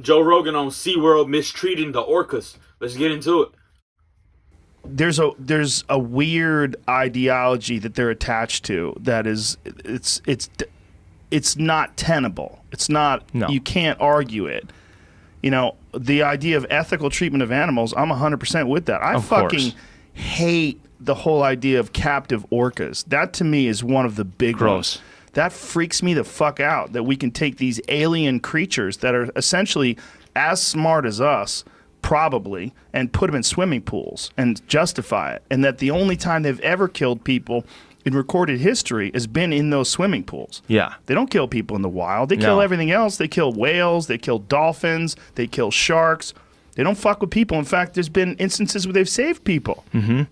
Joe Rogan on SeaWorld mistreating the orcas. Let's get into it. There's a weird ideology that they're attached to that is it's not tenable. It's not. No. You can't argue it. You know, the idea of ethical treatment of animals, I'm 100% with that. I fucking hate the whole idea of captive orcas. That to me is one of the big ones. That freaks me the fuck out, that we can take these alien creatures that are essentially as smart as us, probably, and put them in swimming pools and justify it. And that the only time they've ever killed people in recorded history has been in those swimming pools. Yeah. They don't kill people in the wild. They kill everything else. They kill whales. They kill dolphins. They kill sharks. They don't fuck with people. In fact, there's been instances where they've saved people. Mm-hmm.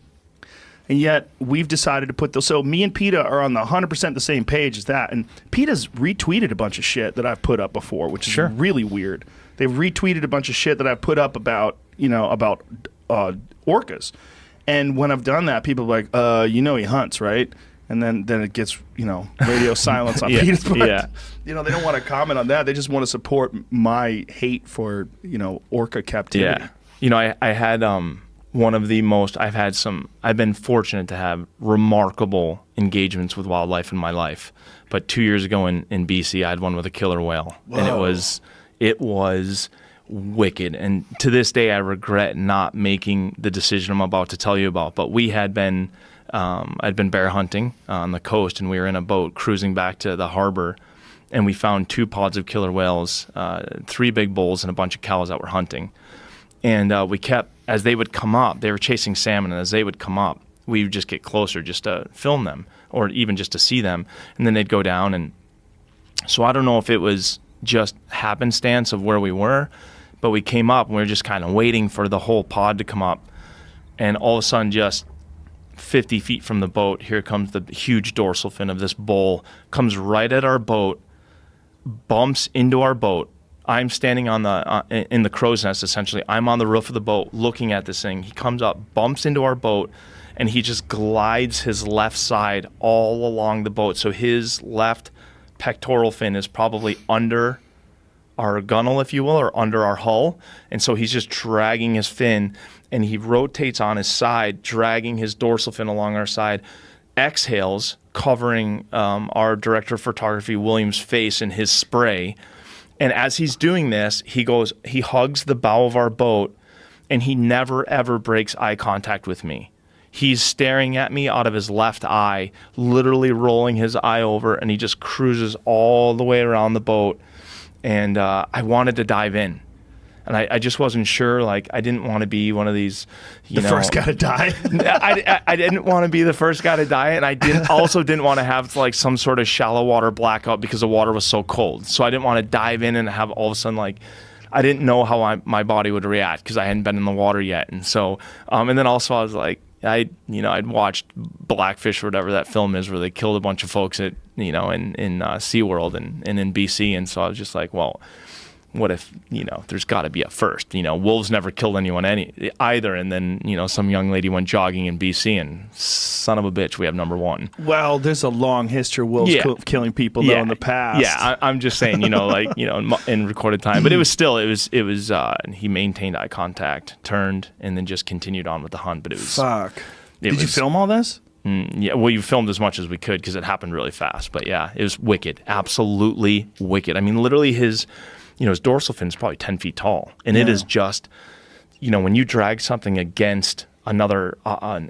And yet, we've decided to put those. So me and PETA are on the 100% the same page as that. And PETA's retweeted a bunch of shit that I've put up before, which is really weird. They've retweeted a bunch of shit that I've put up about orcas. And when I've done that, people are like, he hunts, right? And then it gets, radio silence on PETA's part. Yeah. They don't want to comment on that. They just want to support my hate for, orca captivity. Yeah. I had one of the most, I've been fortunate to have remarkable engagements with wildlife in my life. But 2 years ago in BC, I had one with a killer whale. Whoa. And it was wicked. And to this day, I regret not making the decision I'm about to tell you about. But we had been, I'd been bear hunting on the coast, and we were in a boat cruising back to the harbor, and we found 2 pods of killer whales, 3 big bulls, and a bunch of cows that were hunting. And we kept, as they would come up, they were chasing salmon, and as they would come up, we would just get closer just to film them, or even just to see them, and then they'd go down. And so I don't know if it was just happenstance of where we were, but we came up, and we were just kind of waiting for the whole pod to come up, and all of a sudden, just 50 feet from the boat, here comes the huge dorsal fin of this bull, comes right at our boat, bumps into our boat. I'm standing on in the crow's nest, essentially. I'm on the roof of the boat looking at this thing. He comes up, bumps into our boat, and he just glides his left side all along the boat. So his left pectoral fin is probably under our gunnel, if you will, or under our hull. And so he's just dragging his fin, and he rotates on his side, dragging his dorsal fin along our side, exhales, covering our director of photography, William's face in his spray. And as he's doing this, he hugs the bow of our boat, and he never, ever breaks eye contact with me. He's staring at me out of his left eye, literally rolling his eye over, and he just cruises all the way around the boat. And I wanted to dive in. And I just wasn't sure. Like, I didn't want to be one of these, the first guy to die. I didn't want to be the first guy to die, and I also didn't want to have like some sort of shallow water blackout because the water was so cold. So I didn't want to dive in and have all of a sudden I didn't know how my body would react because I hadn't been in the water yet. And so and then also I was like, I'd watched Blackfish or whatever that film is where they killed a bunch of folks at in SeaWorld and in BC, and so I was just like, well, what if, there's got to be a first. Wolves never killed anyone either. And then, some young lady went jogging in BC, and son of a bitch, we have number one. Well, there's a long history of wolves killing people, though, in the past. Yeah, I'm just saying, in recorded time. But it was he maintained eye contact, turned, and then just continued on with the hunt. But it was... Fuck. Did you film all this? Yeah, well, you filmed as much as we could because it happened really fast. But yeah, it was wicked. Absolutely wicked. I mean, literally his dorsal fin is probably 10 feet tall. And it is just, when you drag something against another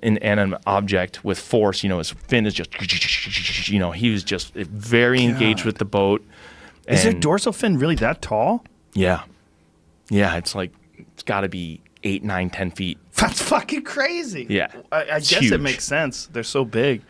inanimate object with force, his fin is just, he was just very engaged with the boat. Is their dorsal fin really that tall? Yeah. Yeah, it's got to be 8, 9, 10 feet. That's fucking crazy. Yeah. I guess huge. It makes sense. They're so big.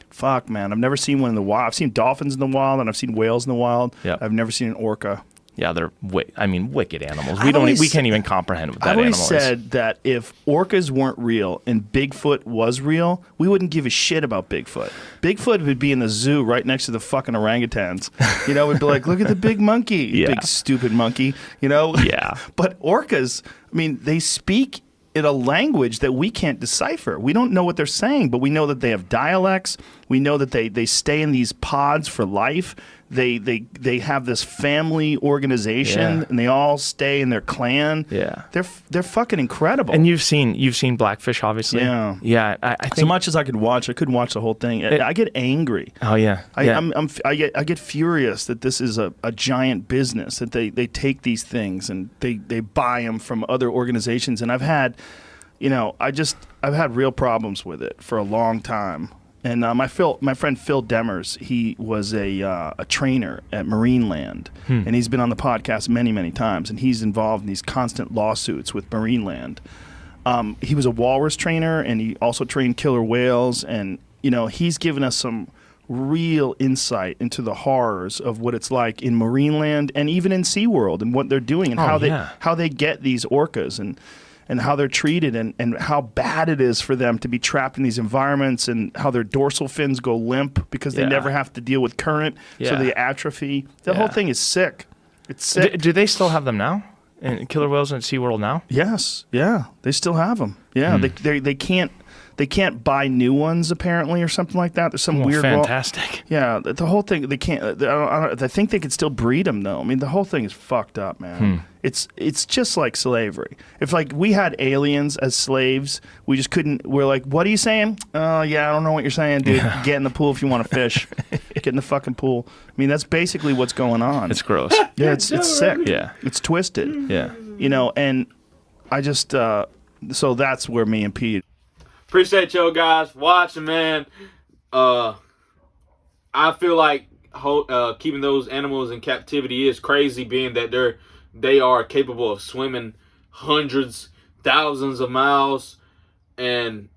Fuck, man. I've never seen one in the wild. I've seen dolphins in the wild, and I've seen whales in the wild. Yep. I've never seen an orca. Yeah, they're wicked animals. We can't even comprehend what that animal is. I've always said that if orcas weren't real and Bigfoot was real, we wouldn't give a shit about Bigfoot. Bigfoot would be in the zoo right next to the fucking orangutans. We'd be like, look at the big monkey, big stupid monkey. Yeah. But orcas, they speak in a language that we can't decipher. We don't know what they're saying, but we know that they have dialects. We know that they stay in these pods for life. they have this family organization, and they all stay in their clan. Yeah. They're fucking incredible. And you've seen Blackfish, obviously. Yeah. Yeah. I think so much as I could watch, I couldn't watch the whole thing. I get angry. Oh yeah. I get furious that this is a giant business, that they take these things and they buy them from other organizations. And I've had real problems with it for a long time. And my friend Phil Demers, he was a trainer at Marineland, and he's been on the podcast many times, and he's involved in these constant lawsuits with Marineland. He was a walrus trainer, and he also trained killer whales, and he's given us some real insight into the horrors of what it's like in Marineland and even in SeaWorld, and what they're doing, and how they get these orcas and how they're treated, and how bad it is for them to be trapped in these environments, and how their dorsal fins go limp because they never have to deal with current, so they atrophy. The whole thing is sick. It's sick. Do they still have them now? And killer whales in SeaWorld now? Yes. Yeah. They still have them. Yeah. They can't buy new ones apparently, or something like that. There's some weird. Fantastic. Yeah. The whole thing. They can't. I think they could still breed them though. I mean, the whole thing is fucked up, man. It's just like slavery. If like we had aliens as slaves, we just couldn't. We're like, what are you saying? Oh yeah, I don't know what you're saying, dude. Get in the pool if you want to fish. Get in the fucking pool. I mean, that's basically what's going on. It's gross. Yeah, it's sick. Yeah. It's twisted. Yeah. And I just so that's where me and Pete. Appreciate y'all guys watching, man. I feel like keeping those animals in captivity is crazy, being that they are capable of swimming hundreds, thousands of miles, and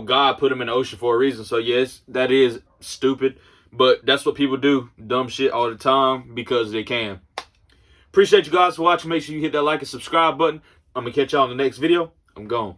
God put them in the ocean for a reason. So yes, that is stupid, but that's what people do, dumb shit all the time because they can. Appreciate you guys for watching. Make sure you hit that like and subscribe button. I'm gonna catch y'all in the next video. I'm gone.